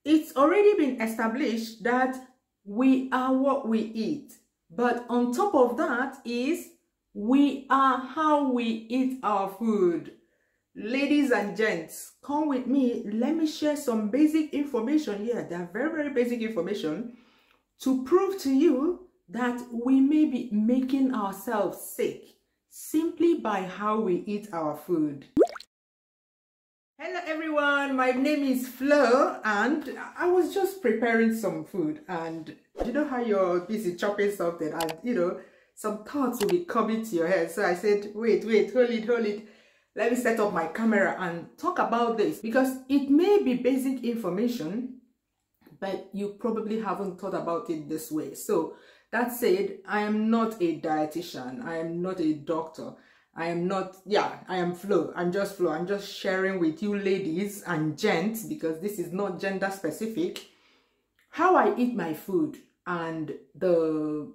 It's already been established that we are what we eat. But on top of that is we are how we eat our food. Ladies and gents, come with me. Let me share some basic information here. They are very, very basic information to prove to you that we may be making ourselves sick simply by how we eat our food. Hello everyone, my name is Flo and I was just preparing some food, and you know how you're busy chopping something and you know some thoughts will be coming to your head. So I said, wait, hold it. Let me set up my camera and talk about this because it may be basic information, but you probably haven't thought about it this way. So that said, I am not a dietitian. I am not a doctor. I am not, I am Flo. I'm just Flo. I'm just sharing with you ladies and gents, because this is not gender specific, how I eat my food and the,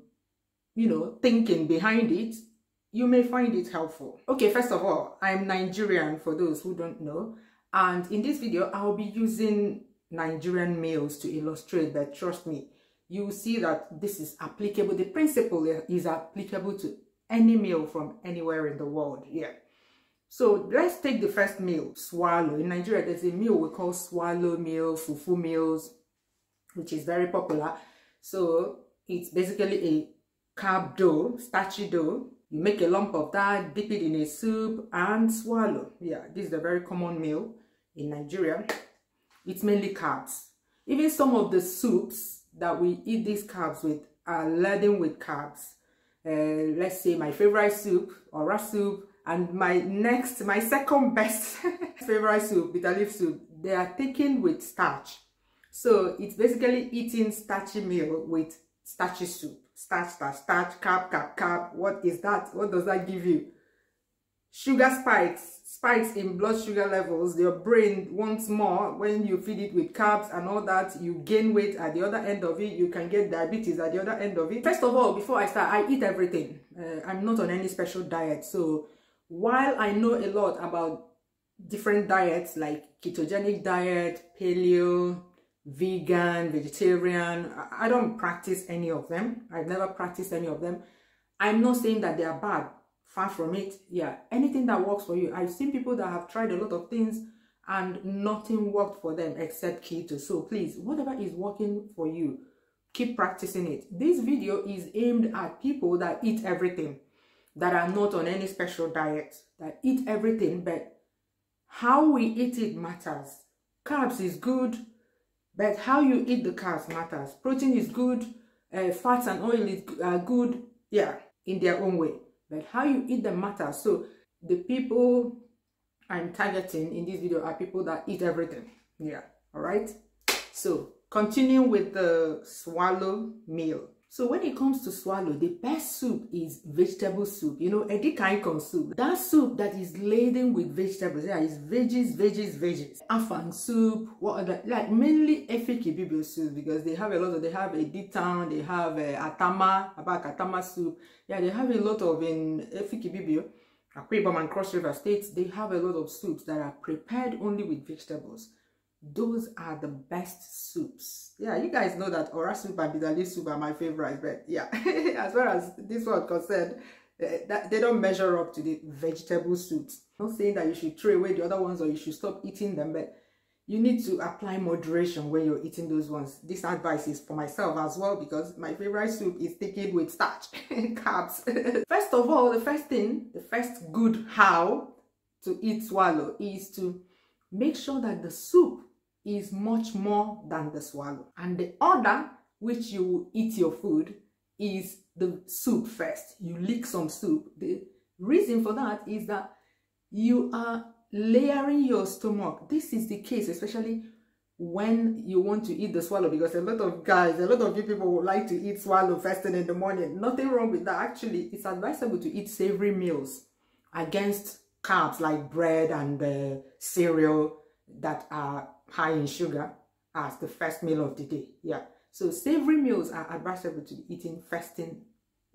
thinking behind it. You may find it helpful. Okay, first of all, I'm Nigerian for those who don't know. And in this video, I'll be using Nigerian meals to illustrate that, trust me, you will see that this is applicable. The principle is applicable to any meal from anywhere in the world. Yeah. So let's take the first meal, swallow. In Nigeria, there's a meal we call swallow meal, fufu meals, which is very popular. So it's basically a carb dough, starchy dough. You make a lump of that, dip it in a soup and swallow. Yeah, this is a very common meal in Nigeria. It's mainly carbs. Even some of the soups that we eat these carbs with are laden with carbs. Let's say my favorite soup, Ora soup, and my second best favorite soup, bitter leaf soup, they are taken with starch. So it's basically eating starchy meal with starchy soup. Starch, carb. What is that? What does that give you? Sugar spikes in blood sugar levels. Your brain wants more. When you feed it with carbs and all that, you gain weight at the other end of it. You can get diabetes at the other end of it. First of all, before I start, I eat everything. I'm not on any special diet. So while I know a lot about different diets like ketogenic diet, paleo, vegan, vegetarian, I don't practice any of them. I've never practiced any of them. I'm not saying that they are bad. Far from it. Yeah, anything that works for you. I've seen people that have tried a lot of things and nothing worked for them except keto. So please, whatever is working for you, keep practicing it. This video is aimed at people that eat everything, that are not on any special diet, that eat everything, but how we eat it matters. Carbs is good, but how you eat the carbs matters. Protein is good, fats and oil are good, yeah, in their own way. But how you eat them matters. So the people I'm targeting in this video are people that eat everything. Yeah, all right. So continuing with the swallow meal. So when it comes to swallow, the best soup is vegetable soup. You know, edikaikon soup. That soup that is laden with vegetables. Yeah, it's veggies. Afang soup. What other? Like mainly Efikibibio soup, because they have a lot of. They have a Editan. They have atama soup. Yeah, they have a lot of in Efikibibio, Akwebom and Cross River States. They have a lot of soups that are prepared only with vegetables. Those are the best soups. Yeah, you guys know that Ora soup and bitter leaf soup are my favorite, but yeah, as far as this one concerned, they don't measure up to the vegetable soups. I'm not saying that you should throw away the other ones or you should stop eating them, but you need to apply moderation when you're eating those ones. This advice is for myself as well, because my favorite soup is thick with starch, carbs. First of all, the first good how to eat swallow is to make sure that the soup is much more than the swallow. And the order which you eat your food is the soup first. You lick some soup. The reason for that is that you are layering your stomach. This is the case, especially when you want to eat the swallow, because a lot of you people would like to eat swallow first thing in the morning. Nothing wrong with that. Actually, it's advisable to eat savory meals against carbs like bread and cereal that are high in sugar as the first meal of the day. Yeah, so savory meals are advisable to be eating first thing,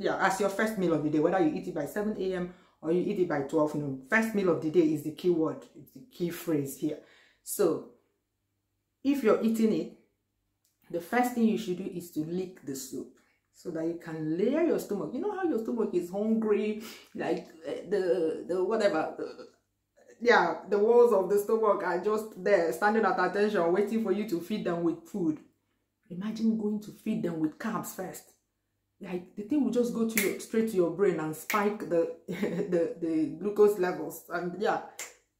as your first meal of the day, whether you eat it by 7 a.m. or you eat it by 12 noon. First meal of the day is the key word, it's the key phrase here. So if you're eating it, the first thing you should do is to lick the soup so that you can layer your stomach. You know how your stomach is hungry, like the whatever, yeah, the walls of the stomach are just there, standing at attention, waiting for you to feed them with food. Imagine going to feed them with carbs first. Like, the thing will just go to your, straight to your brain and spike the the glucose levels, and yeah,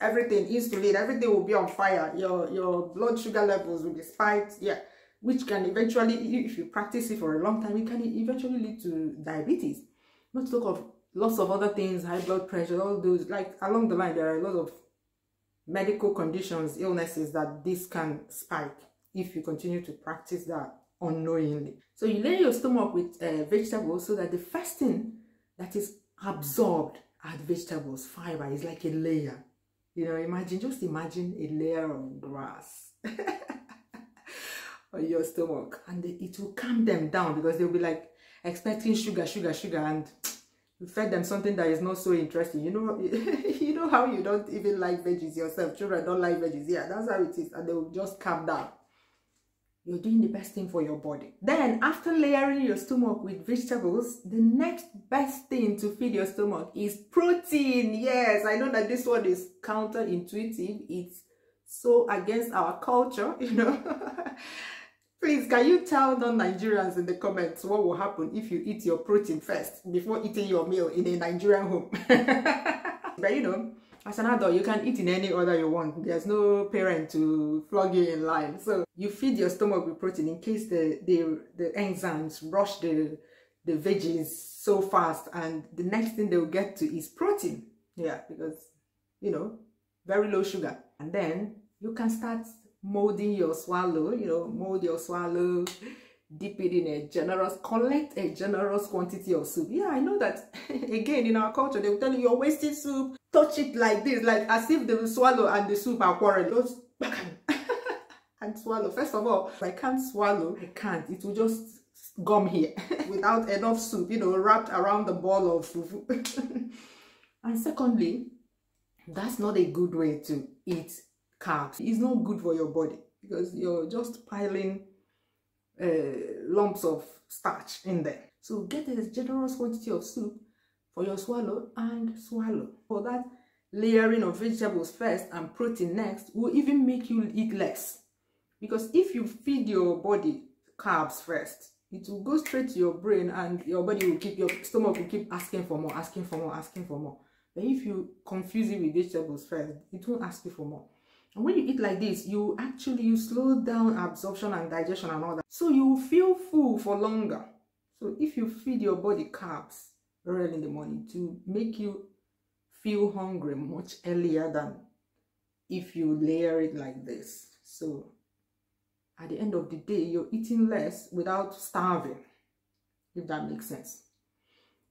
everything, insulin, everything will be on fire. Your blood sugar levels will be spiked, yeah, which can eventually, if you practice it for a long time, it can eventually lead to diabetes. Not to talk of lots of other things, high blood pressure, all those, like along the line, there are a lot of medical conditions, illnesses that this can spike if you continue to practice that unknowingly. So you layer your stomach with vegetables so that the first thing that is absorbed are the vegetables. Fiber is like a layer. You know, just imagine a layer of grass on your stomach, and it will calm them down, because they'll be like expecting sugar, and you fed them something that is not so interesting. You know, you know how you don't even like veggies yourself. Children don't like veggies. Yeah, that's how it is, and they will just calm down. You're doing the best thing for your body. Then, after layering your stomach with vegetables, the next best thing to feed your stomach is protein. Yes, I know that this one is counterintuitive. It's so against our culture, you know. Please, can you tell non-Nigerians in the comments what will happen if you eat your protein first before eating your meal in a Nigerian home? But you know, as an adult, you can eat in any order you want. There's no parent to flog you in line. So you feed your stomach with protein in case the enzymes rush the veggies so fast, and the next thing they'll get to is protein. Yeah, because, you know, very low sugar. And then you can start molding your swallow, you know, mold your swallow, dip it in collect a generous quantity of soup. Yeah, I know that, again, in our culture, they will tell you you're wasting soup. Touch it like this, like as if the swallow and the soup are quarreling. Just and swallow. First of all, if I can't swallow, I can't. It will just gum here without enough soup, you know, wrapped around the ball of fufu. And secondly, that's not a good way to eat carbs. It's not good for your body, because you're just piling lumps of starch in there. So get a generous quantity of soup for your swallow, and swallow. For that layering of vegetables first and protein next will even make you eat less, because if you feed your body carbs first, it will go straight to your brain, and your stomach will keep asking for more. But if you confuse it with vegetables first, it won't ask you for more. And when you eat like this, you slow down absorption and digestion and all that, so you will feel full for longer. So if you feed your body carbs early in the morning, to make you feel hungry much earlier than if you layer it like this. So at the end of the day, you're eating less without starving, if that makes sense.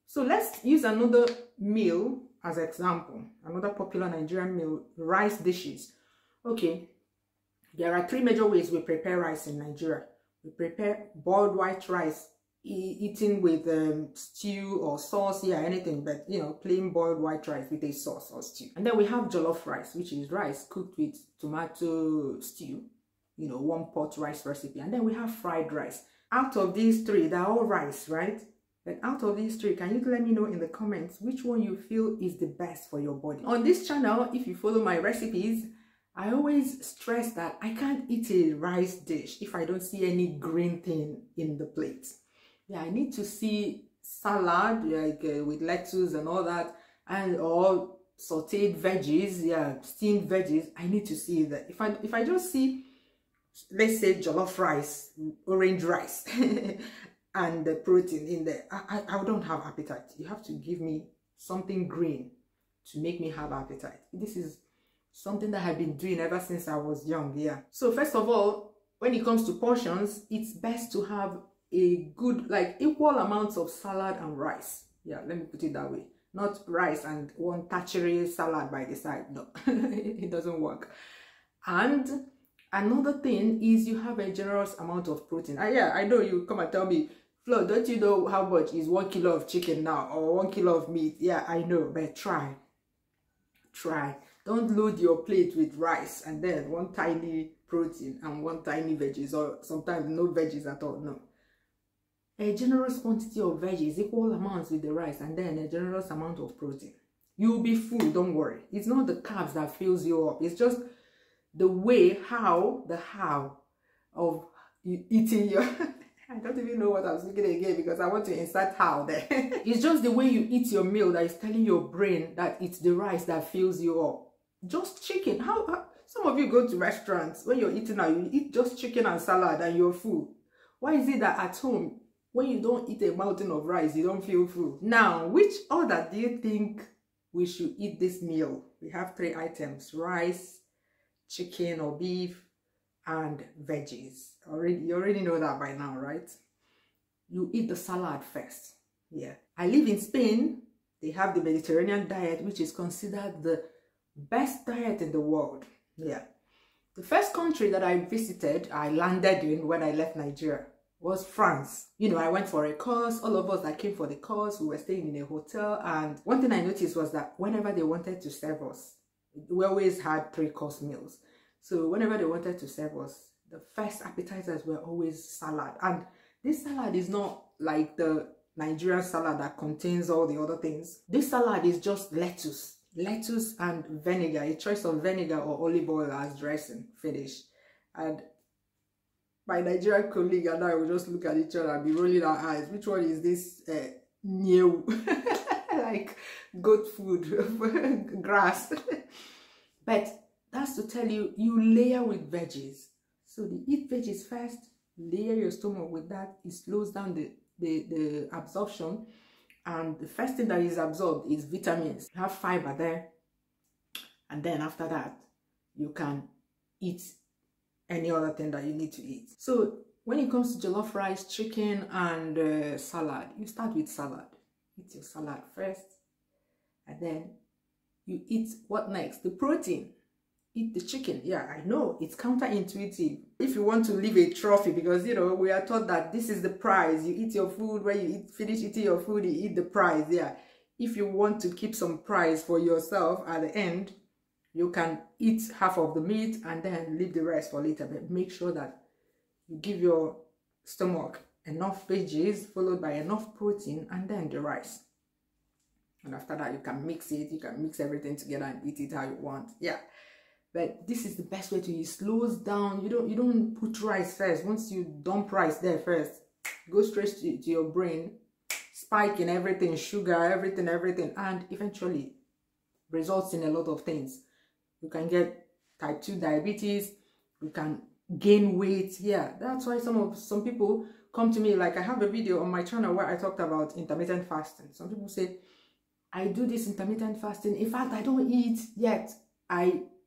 So let's use another meal as an example, another popular Nigerian meal, rice dishes. Okay, there are 3 major ways we prepare rice in Nigeria. We prepare boiled white rice, eaten with stew or sauce, yeah, anything, but you know, plain boiled white rice with a sauce or stew. And then we have jollof rice, which is rice cooked with tomato stew, you know, 1 pot rice recipe. And then we have fried rice. Out of these 3, they're all rice, right? But out of these 3, can you let me know in the comments which one you feel is the best for your body? On this channel, if you follow my recipes, I always stress that I can't eat a rice dish if I don't see any green thing in the plate. Yeah, I need to see salad, like with lettuce and all that, and or sauteed veggies, yeah, steamed veggies. I need to see that. If I just see, let's say, jollof rice, orange rice, and the protein in there, I don't have appetite. You have to give me something green to make me have appetite. This is something that I've been doing ever since I was young, yeah. So first of all, when it comes to portions, it's best to have a good, like, equal amounts of salad and rice. Yeah, let me put it that way. Not rice and 1 tertiary salad by the side. No, it doesn't work. And another thing is you have a generous amount of protein. Yeah, I know you come and tell me, Flo, don't you know how much is 1 kilo of chicken now, or 1 kilo of meat? Yeah, I know, but try. Don't load your plate with rice and then 1 tiny protein and one tiny veggies, or sometimes no veggies at all. No. A generous quantity of veggies, equal amounts with the rice, and then a generous amount of protein. You'll be full, don't worry. It's not the carbs that fills you up. It's just the way, the how of you eating your... I don't even know what I was looking at again because I want to insert how there. It's just the way you eat your meal that is telling your brain that it's the rice that fills you up. Just chicken. How some of you go to restaurants, when you're eating now, you eat just chicken and salad and you're full. Why is it that at home, when you don't eat a mountain of rice, you don't feel full? Now, which order do you think we should eat this meal? We have 3 items: rice, chicken or beef, and veggies. You already know that by now, right? You eat the salad first. Yeah. I live in Spain. They have the Mediterranean diet, which is considered the best diet in the world. Yeah. The first country that I visited, I landed in when I left Nigeria, was France. You know, I went for a course. All of us that came for the course, we were staying in a hotel. And one thing I noticed was that whenever they wanted to serve us, we always had 3-course meals. So whenever they wanted to serve us, the first appetizers were always salad. And this salad is not like the Nigerian salad that contains all the other things. This salad is just lettuce and vinegar, a choice of vinegar or olive oil as dressing, finish. And my Nigerian colleague and I will just look at each other and be rolling our eyes. Which one is this new? Like goat food, grass. But that's to tell you, you layer with veggies. So you eat veggies first, layer your stomach with that. It slows down the absorption. And the first thing that is absorbed is vitamins. You have fiber there. And then after that, you can eat any other thing that you need to eat. So when it comes to jollof rice, chicken, and salad, you start with salad. Eat your salad first. And then you eat what next? The protein. Eat the chicken. Yeah, I know it's counterintuitive. If you want to leave a trophy, because you know we are taught that this is the prize. You eat your food. When you finish eating your food, you eat the prize. Yeah. If you want to keep some prize for yourself at the end, you can eat half of the meat and then leave the rest for later. But make sure that you give your stomach enough veggies, followed by enough protein, and then the rice. And after that, you can mix it. You can mix everything together and eat it how you want. Yeah. But this is the best way to eat. It slows down. You don't put rice first. Once you dump rice there first, go straight to your brain, spike in everything, sugar, everything, and eventually results in a lot of things. You can get type 2 diabetes. You can gain weight. Yeah, that's why some people come to me. Like I have a video on my channel where I talked about intermittent fasting. Some people say, I do this intermittent fasting. In fact, I don't eat yet.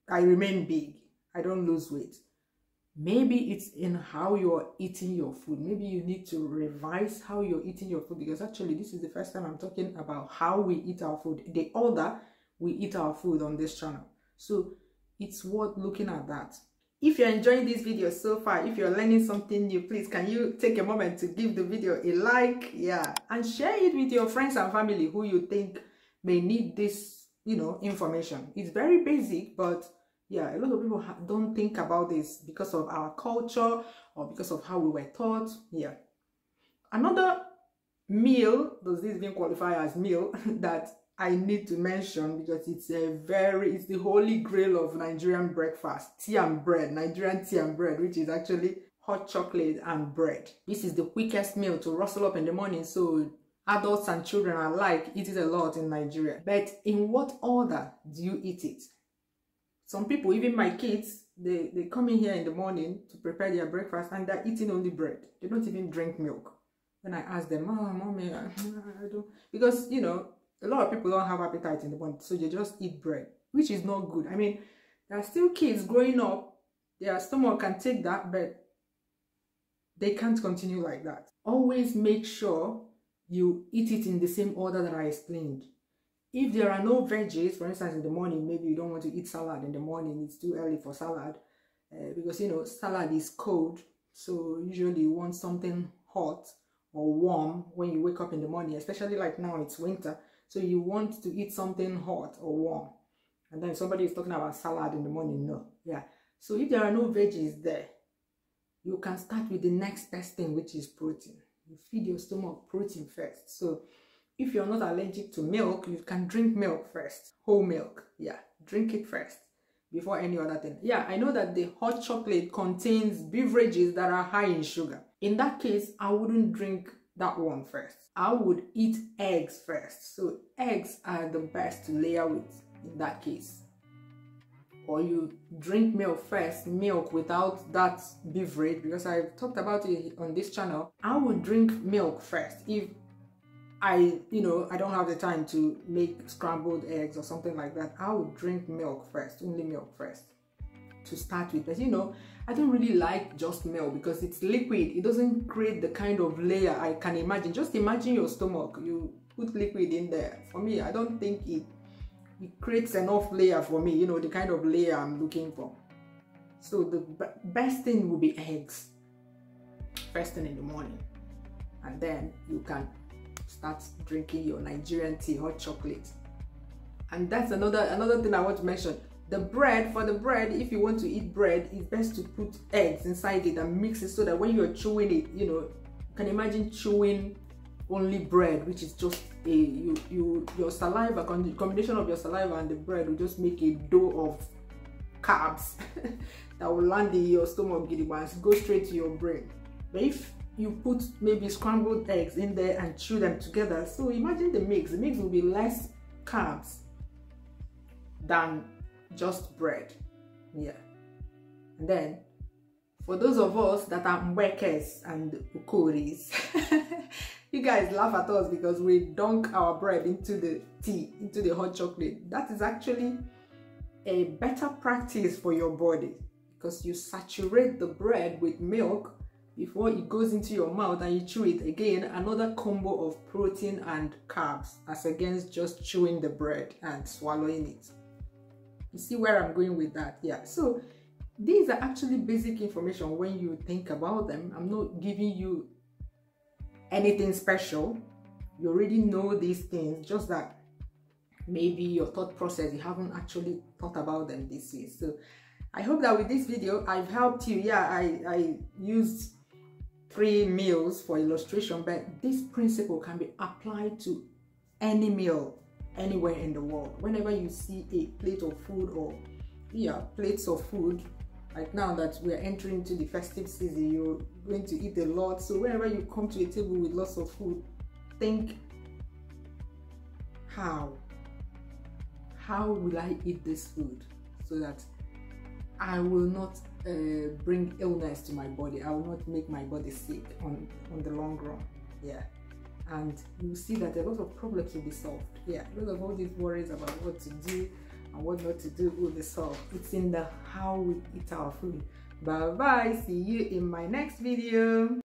I remain big. I don't lose weight. Maybe it's in how you're eating your food. Maybe you need to revise how you're eating your food, because actually this is the first time I'm talking about how we eat our food, the order we eat our food on this channel. So it's worth looking at that. If you're enjoying this video so far, if you're learning something new, please can you take a moment to give the video a like, yeah, and share it with your friends and family who you think may need this, you know, information. It's very basic, but yeah, a lot of people don't think about this because of our culture or because of how we were taught. Yeah. Another meal, does this even qualify as meal, that I need to mention because it's the holy grail of Nigerian breakfast, tea and bread, Nigerian tea and bread, which is actually hot chocolate and bread. This is the quickest meal to rustle up in the morning, so adults and children alike eat it a lot in Nigeria. But in what order do you eat it? Some people, even my kids, they come in here in the morning to prepare their breakfast and they're eating only bread. They don't even drink milk. When I ask them, oh, mommy, I don't, because, you know, a lot of people don't have appetite in the morning, so they just eat bread, which is not good. I mean, there are still kids growing up, their stomach can take that, but they can't continue like that. Always make sure you eat it in the same order that I explained. If there are no veggies, for instance, in the morning, maybe you don't want to eat salad in the morning, it's too early for salad, because, you know, salad is cold, so usually you want something hot or warm when you wake up in the morning, especially like now it's winter, so you want to eat something hot or warm. And then somebody is talking about salad in the morning. No, yeah, So if there are no veggies there, you can start with the next best thing, which is protein. You feed your stomach protein first. So if you're not allergic to milk, you can drink milk first. Whole milk. Yeah, drink it first before any other thing. Yeah, I know that the hot chocolate contains beverages that are high in sugar. In that case, I wouldn't drink that one first. I would eat eggs first. So eggs are the best to layer with in that case. Or you drink milk first, milk without that beverage, because I've talked about it on this channel. I would drink milk first if I don't have the time to make scrambled eggs or something like that. I would drink milk first, only milk first to start with. But I don't really like just milk because it's liquid. It doesn't create the kind of layer I can imagine. Just imagine your stomach, you put liquid in there. For me, I don't think it creates enough layer for me, the kind of layer I'm looking for. So the best thing will be eggs first thing in the morning, and then you can start drinking your Nigerian tea, hot chocolate. And that's another thing I want to mention. For the bread, if you want to eat bread, it's best to put eggs inside it and mix it so that when you're chewing it, you can imagine chewing only bread, which is just your saliva, combination of your saliva and the bread will just make a dough of carbs that will land in your stomach and go straight to your brain. But if you put maybe scrambled eggs in there and chew them together, so imagine the mix will be less carbs than just bread. Yeah. And then for those of us that are workers and ukoris, you guys laugh at us because we dunk our bread into the tea, into the hot chocolate. That is actually a better practice for your body because you saturate the bread with milk before it goes into your mouth and you chew it. Again, another combo of protein and carbs as against just chewing the bread and swallowing it. You see where I'm going with that? Yeah. So these are actually basic information when you think about them. I'm not giving you anything special. You already know these things, just that maybe your thought process, you haven't actually thought about them this year. So I hope that with this video I've helped you. Yeah, I used 3 meals for illustration, but this principle can be applied to any meal anywhere in the world. Whenever you see a plate of food or plates of food, like now that we're entering into the festive season, you're going to eat a lot. So whenever you come to a table with lots of food, think, how will I eat this food so that I will not bring illness to my body? I will not make my body sick on the long run. Yeah. And you see that a lot of problems will be solved. Yeah, a lot of all these worries about what to do and what not to do will be solved. It's in the how we eat our food. Bye bye. See you in my next video.